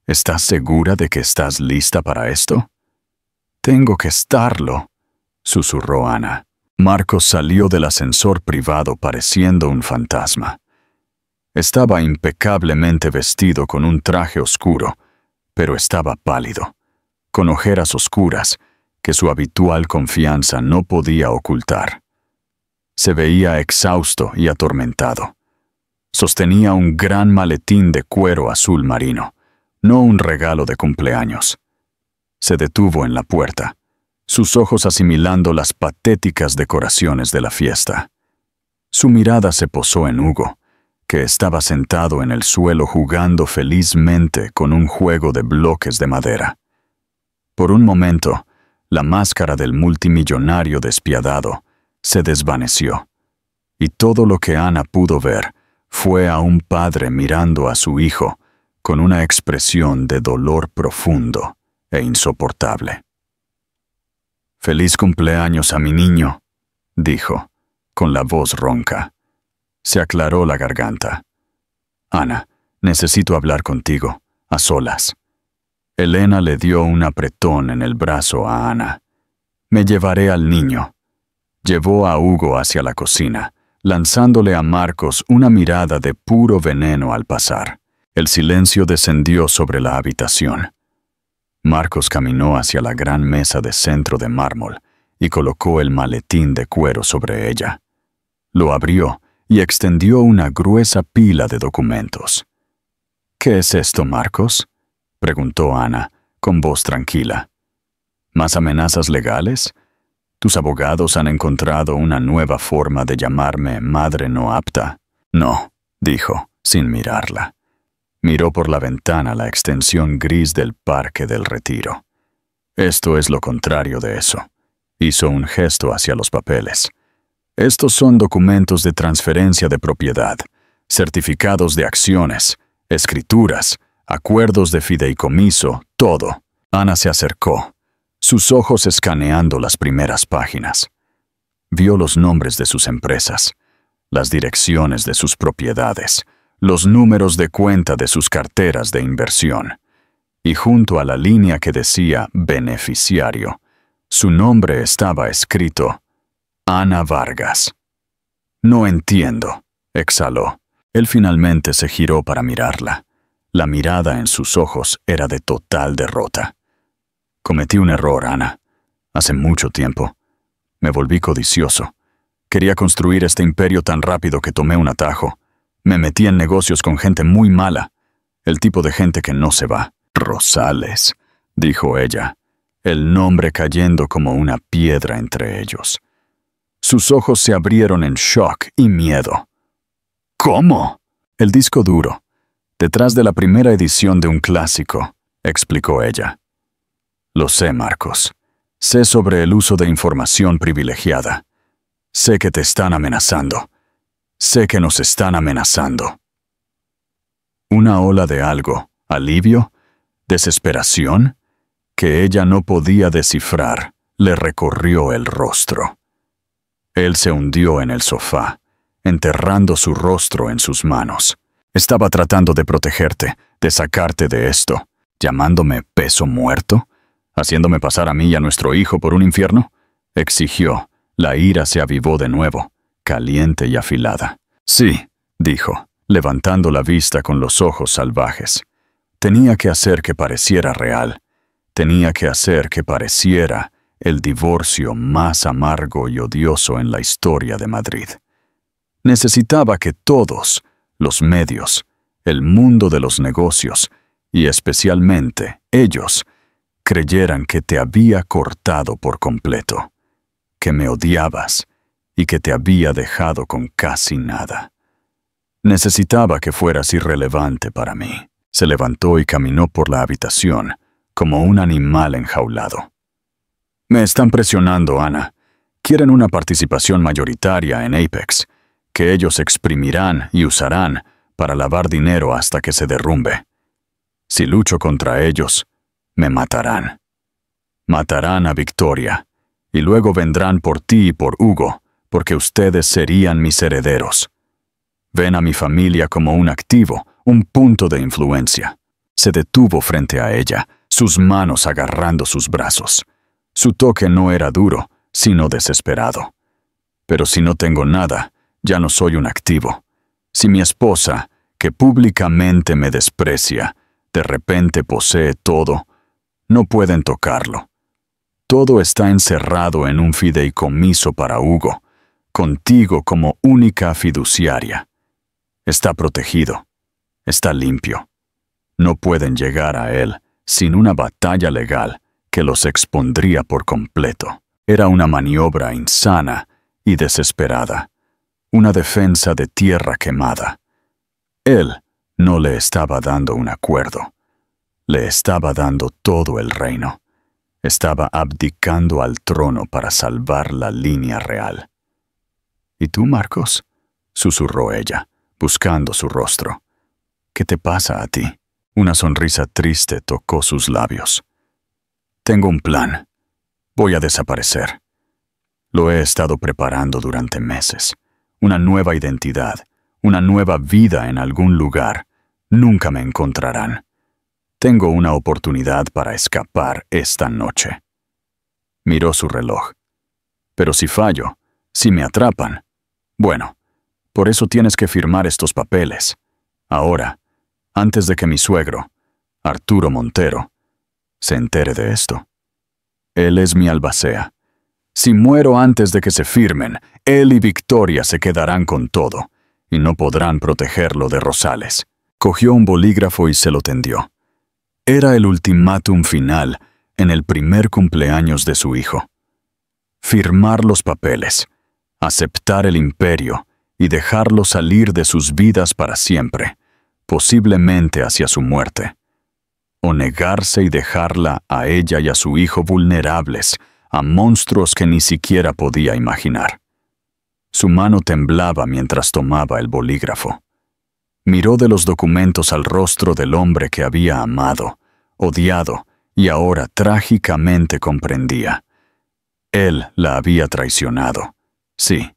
«¿Estás segura de que estás lista para esto?» «Tengo que estarlo», susurró Ana. Marcos salió del ascensor privado pareciendo un fantasma. Estaba impecablemente vestido con un traje oscuro, pero estaba pálido, con ojeras oscuras que su habitual confianza no podía ocultar. Se veía exhausto y atormentado. Sostenía un gran maletín de cuero azul marino, no un regalo de cumpleaños. Se detuvo en la puerta, sus ojos asimilando las patéticas decoraciones de la fiesta. Su mirada se posó en Hugo, que estaba sentado en el suelo jugando felizmente con un juego de bloques de madera. Por un momento, la máscara del multimillonario despiadado se desvaneció, y todo lo que Ana pudo ver fue a un padre mirando a su hijo con una expresión de dolor profundo e insoportable. «Feliz cumpleaños a mi niño», dijo, con la voz ronca. Se aclaró la garganta. «Ana, necesito hablar contigo, a solas». Elena le dio un apretón en el brazo a Ana. «Me llevaré al niño». Llevó a Hugo hacia la cocina, lanzándole a Marcos una mirada de puro veneno al pasar. El silencio descendió sobre la habitación. Marcos caminó hacia la gran mesa de centro de mármol y colocó el maletín de cuero sobre ella. Lo abrió y extendió una gruesa pila de documentos. «¿Qué es esto, Marcos?», preguntó Ana, con voz tranquila. «¿Más amenazas legales? ¿Tus abogados han encontrado una nueva forma de llamarme madre no apta?» «No», dijo, sin mirarla. Miró por la ventana la extensión gris del Parque del Retiro. «Esto es lo contrario de eso». Hizo un gesto hacia los papeles. «Estos son documentos de transferencia de propiedad, certificados de acciones, escrituras, acuerdos de fideicomiso, todo». Ana se acercó, sus ojos escaneando las primeras páginas. Vio los nombres de sus empresas, las direcciones de sus propiedades, los números de cuenta de sus carteras de inversión. Y junto a la línea que decía beneficiario, su nombre estaba escrito: Ana Vargas. «No entiendo», exhaló. Él finalmente se giró para mirarla. La mirada en sus ojos era de total derrota. «Cometí un error, Ana. Hace mucho tiempo. Me volví codicioso. Quería construir este imperio tan rápido que tomé un atajo. Me metí en negocios con gente muy mala. El tipo de gente que no se va». «Rosales», dijo ella, el nombre cayendo como una piedra entre ellos. Sus ojos se abrieron en shock y miedo. «¿Cómo?» «El disco duro, detrás de la primera edición de un clásico», explicó ella. «Lo sé, Marcos. Sé sobre el uso de información privilegiada. Sé que te están amenazando. Sé que nos están amenazando». Una ola de algo, alivio, desesperación, que ella no podía descifrar, le recorrió el rostro. Él se hundió en el sofá, enterrando su rostro en sus manos. «Estaba tratando de protegerte, de sacarte de esto, llamándome peso muerto, haciéndome pasar a mí y a nuestro hijo por un infierno», exigió. La ira se avivó de nuevo, caliente y afilada. «Sí», dijo, levantando la vista con los ojos salvajes. Tenía que hacer que pareciera real. Tenía que hacer que pareciera el divorcio más amargo y odioso en la historia de Madrid. Necesitaba que todos, los medios, el mundo de los negocios, y especialmente ellos, creyeran que te había cortado por completo, que me odiabas y que te había dejado con casi nada. Necesitaba que fueras irrelevante para mí. Se levantó y caminó por la habitación, como un animal enjaulado. Me están presionando, Ana. Quieren una participación mayoritaria en Apex, que ellos exprimirán y usarán para lavar dinero hasta que se derrumbe. Si lucho contra ellos, me matarán. Matarán a Victoria, y luego vendrán por ti y por Hugo, porque ustedes serían mis herederos. Ven a mi familia como un activo, un punto de influencia. Se detuvo frente a ella, sus manos agarrando sus brazos. Su toque no era duro, sino desesperado. Pero si no tengo nada, ya no soy un activo. Si mi esposa, que públicamente me desprecia, de repente posee todo, no pueden tocarlo. Todo está encerrado en un fideicomiso para Hugo, contigo como única fiduciaria. Está protegido, está limpio. No pueden llegar a él sin una batalla legal que los expondría por completo. Era una maniobra insana y desesperada, una defensa de tierra quemada. Él no le estaba dando un acuerdo, le estaba dando todo el reino. Estaba abdicando al trono para salvar la línea real. ¿Y tú, Marcos?, susurró ella, buscando su rostro. ¿Qué te pasa a ti? Una sonrisa triste tocó sus labios. Tengo un plan. Voy a desaparecer. Lo he estado preparando durante meses. Una nueva identidad, una nueva vida en algún lugar. Nunca me encontrarán. Tengo una oportunidad para escapar esta noche. Miró su reloj. Pero si fallo, si me atrapan, bueno, por eso tienes que firmar estos papeles. Ahora, antes de que mi suegro, Arturo Montero, se entere de esto. Él es mi albacea. Si muero antes de que se firmen, él y Victoria se quedarán con todo, y no podrán protegerlo de Rosales. Cogió un bolígrafo y se lo tendió. Era el ultimátum final en el primer cumpleaños de su hijo. Firmar los papeles, aceptar el imperio y dejarlo salir de sus vidas para siempre, posiblemente hacia su muerte. O negarse y dejarla a ella y a su hijo vulnerables a monstruos que ni siquiera podía imaginar. Su mano temblaba mientras tomaba el bolígrafo. Miró de los documentos al rostro del hombre que había amado, odiado y ahora trágicamente comprendía. Él la había traicionado, sí,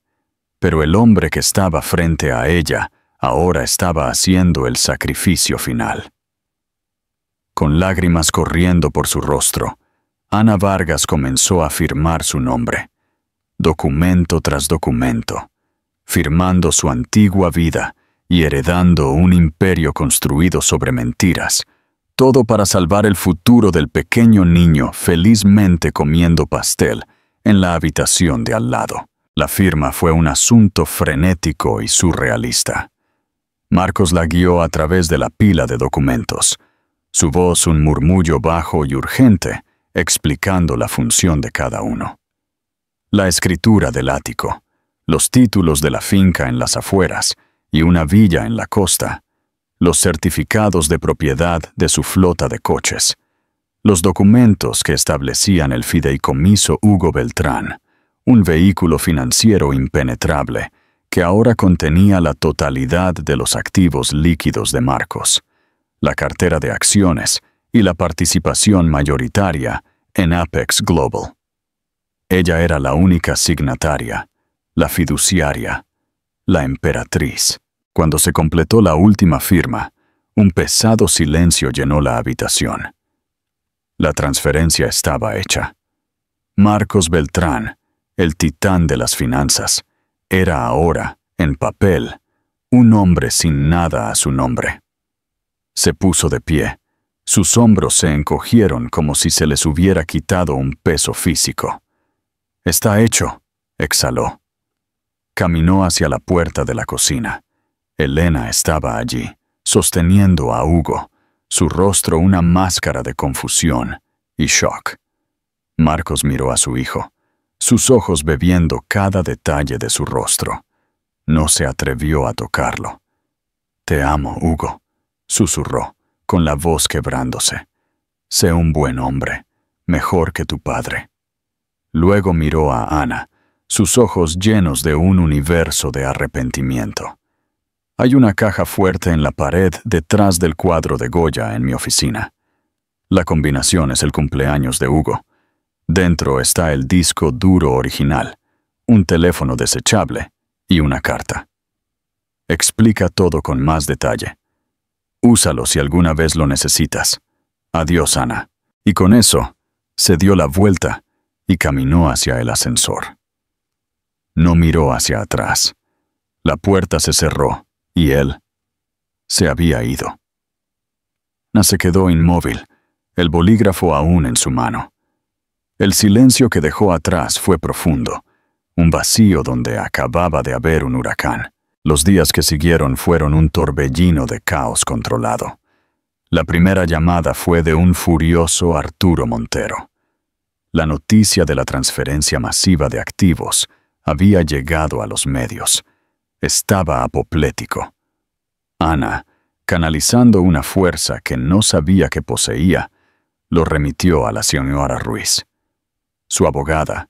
pero el hombre que estaba frente a ella ahora estaba haciendo el sacrificio final. Con lágrimas corriendo por su rostro, Ana Vargas comenzó a firmar su nombre, documento tras documento, firmando su antigua vida y heredando un imperio construido sobre mentiras, todo para salvar el futuro del pequeño niño felizmente comiendo pastel en la habitación de al lado. La firma fue un asunto frenético y surrealista. Marcos la guió a través de la pila de documentos, su voz un murmullo bajo y urgente, explicando la función de cada uno. La escritura del ático, los títulos de la finca en las afueras y una villa en la costa, los certificados de propiedad de su flota de coches, los documentos que establecían el fideicomiso Hugo Beltrán, un vehículo financiero impenetrable que ahora contenía la totalidad de los activos líquidos de Marcos, la cartera de acciones y la participación mayoritaria en Apex Global. Ella era la única signataria, la fiduciaria, la emperatriz. Cuando se completó la última firma, un pesado silencio llenó la habitación. La transferencia estaba hecha. Marcos Beltrán, el titán de las finanzas, era ahora, en papel, un hombre sin nada a su nombre. Se puso de pie, Sus hombros se encogieron como si se les hubiera quitado un peso físico. «Está hecho», exhaló. Caminó hacia la puerta de la cocina. Elena estaba allí, sosteniendo a Hugo, su rostro una máscara de confusión y shock. Marcos miró a su hijo, sus ojos bebiendo cada detalle de su rostro. No se atrevió a tocarlo. «Te amo, Hugo», susurró, con la voz quebrándose. «Sé un buen hombre, mejor que tu padre». Luego miró a Ana, sus ojos llenos de un universo de arrepentimiento. «Hay una caja fuerte en la pared detrás del cuadro de Goya en mi oficina. La combinación es el cumpleaños de Hugo. Dentro está el disco duro original, un teléfono desechable y una carta. Explica todo con más detalle. Úsalo si alguna vez lo necesitas. Adiós, Ana». Y con eso, se dio la vuelta y caminó hacia el ascensor. No miró hacia atrás. La puerta se cerró y él se había ido. Ana se quedó inmóvil, el bolígrafo aún en su mano. El silencio que dejó atrás fue profundo, un vacío donde acababa de haber un huracán. Los días que siguieron fueron un torbellino de caos controlado. La primera llamada fue de un furioso Arturo Montero. La noticia de la transferencia masiva de activos había llegado a los medios. Estaba apoplético. Ana, canalizando una fuerza que no sabía que poseía, lo remitió a la señora Ruiz. Su abogada,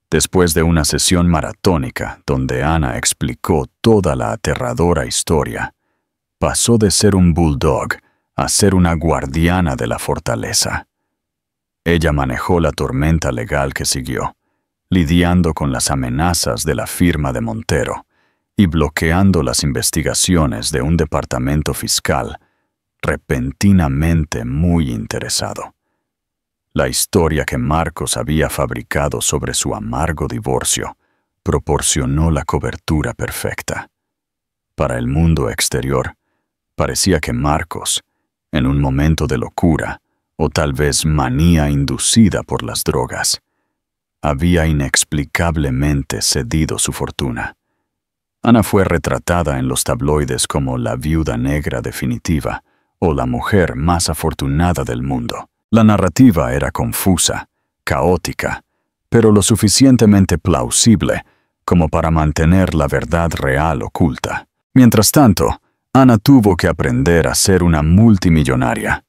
después de una sesión maratónica donde Ana explicó toda la aterradora historia, pasó de ser un bulldog a ser una guardiana de la fortaleza. Ella manejó la tormenta legal que siguió, lidiando con las amenazas de la firma de Montero y bloqueando las investigaciones de un departamento fiscal repentinamente muy interesado. La historia que Marcos había fabricado sobre su amargo divorcio proporcionó la cobertura perfecta. Para el mundo exterior, parecía que Marcos, en un momento de locura o tal vez manía inducida por las drogas, había inexplicablemente cedido su fortuna. Ana fue retratada en los tabloides como la viuda negra definitiva o la mujer más afortunada del mundo. La narrativa era confusa, caótica, pero lo suficientemente plausible como para mantener la verdad real oculta. Mientras tanto, Ana tuvo que aprender a ser una multimillonaria.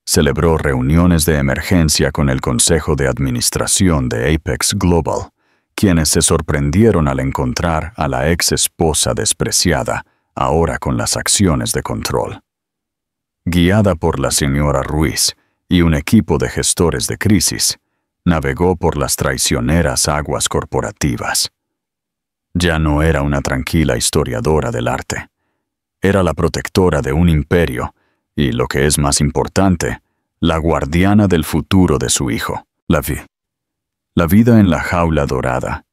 Celebró reuniones de emergencia con el Consejo de Administración de Apex Global, quienes se sorprendieron al encontrar a la ex esposa despreciada, ahora con las acciones de control. Guiada por la señora Ruiz y un equipo de gestores de crisis, navegó por las traicioneras aguas corporativas. Ya no era una tranquila historiadora del arte. Era la protectora de un imperio y, lo que es más importante, la guardiana del futuro de su hijo. La vida en la jaula dorada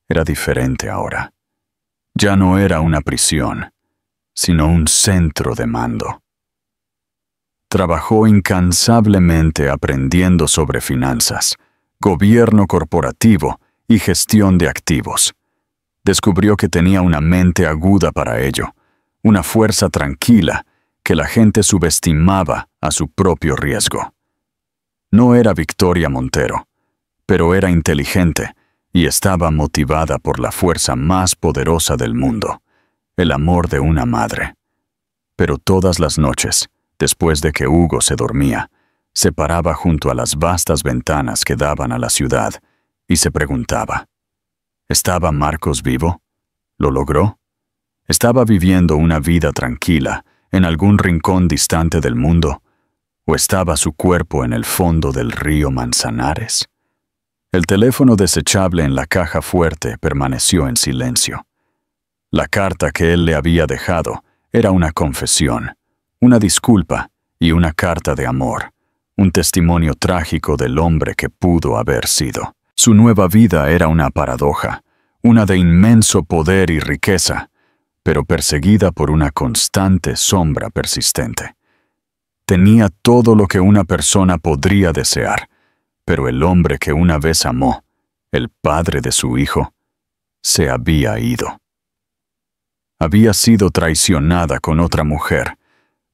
era diferente ahora. Ya no era una prisión, sino un centro de mando. Trabajó incansablemente aprendiendo sobre finanzas, gobierno corporativo y gestión de activos. Descubrió que tenía una mente aguda para ello, una fuerza tranquila que la gente subestimaba a su propio riesgo. No era Victoria Montero, pero era inteligente y estaba motivada por la fuerza más poderosa del mundo, el amor de una madre. Pero todas las noches, después de que Hugo se dormía, se paraba junto a las vastas ventanas que daban a la ciudad y se preguntaba, ¿estaba Marcos vivo? ¿Lo logró? ¿Estaba viviendo una vida tranquila en algún rincón distante del mundo? ¿O estaba su cuerpo en el fondo del río Manzanares? El teléfono desechable en la caja fuerte permaneció en silencio. La carta que él le había dejado era una confesión, una disculpa y una carta de amor, un testimonio trágico del hombre que pudo haber sido. Su nueva vida era una paradoja, una de inmenso poder y riqueza, pero perseguida por una constante sombra persistente. Tenía todo lo que una persona podría desear, pero el hombre que una vez amó, el padre de su hijo, se había ido. Había sido traicionada con otra mujer,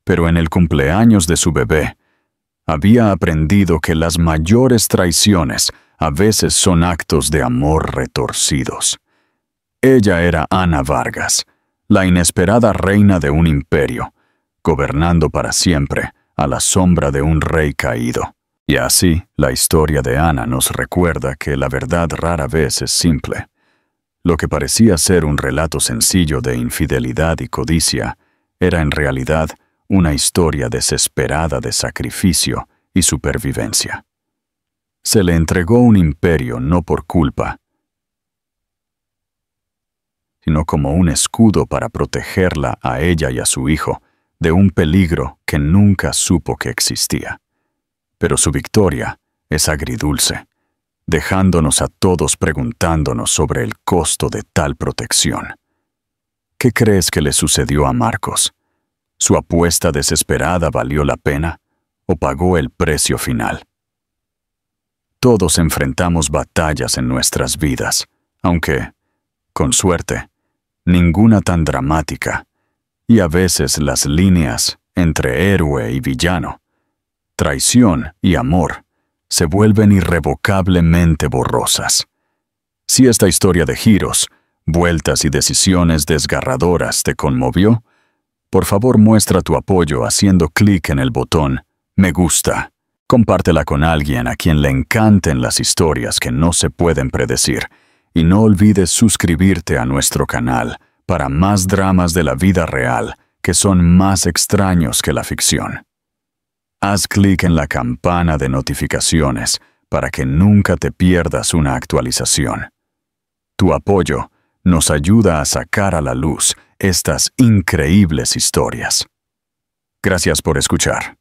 pero en el cumpleaños de su bebé, había aprendido que las mayores traiciones a veces son actos de amor retorcidos. Ella era Ana Vargas, la inesperada reina de un imperio, gobernando para siempre a la sombra de un rey caído. Y así, la historia de Ana nos recuerda que la verdad rara vez es simple. Lo que parecía ser un relato sencillo de infidelidad y codicia, era en realidad una historia desesperada de sacrificio y supervivencia. Se le entregó un imperio no por culpa, sino como un escudo para protegerla a ella y a su hijo de un peligro que nunca supo que existía. Pero su victoria es agridulce, dejándonos a todos preguntándonos sobre el costo de tal protección. ¿Qué crees que le sucedió a Marcos? ¿Su apuesta desesperada valió la pena o pagó el precio final? Todos enfrentamos batallas en nuestras vidas, aunque, con suerte, ninguna tan dramática, y a veces las líneas entre héroe y villano, traición y amor, se vuelven irrevocablemente borrosas. Si esta historia de giros, vueltas y decisiones desgarradoras te conmovió, por favor muestra tu apoyo haciendo clic en el botón Me gusta. Compártela con alguien a quien le encanten las historias que no se pueden predecir y no olvides suscribirte a nuestro canal para más dramas de la vida real que son más extraños que la ficción. Haz clic en la campana de notificaciones para que nunca te pierdas una actualización. Tu apoyo nos ayuda a sacar a la luz estas increíbles historias. Gracias por escuchar.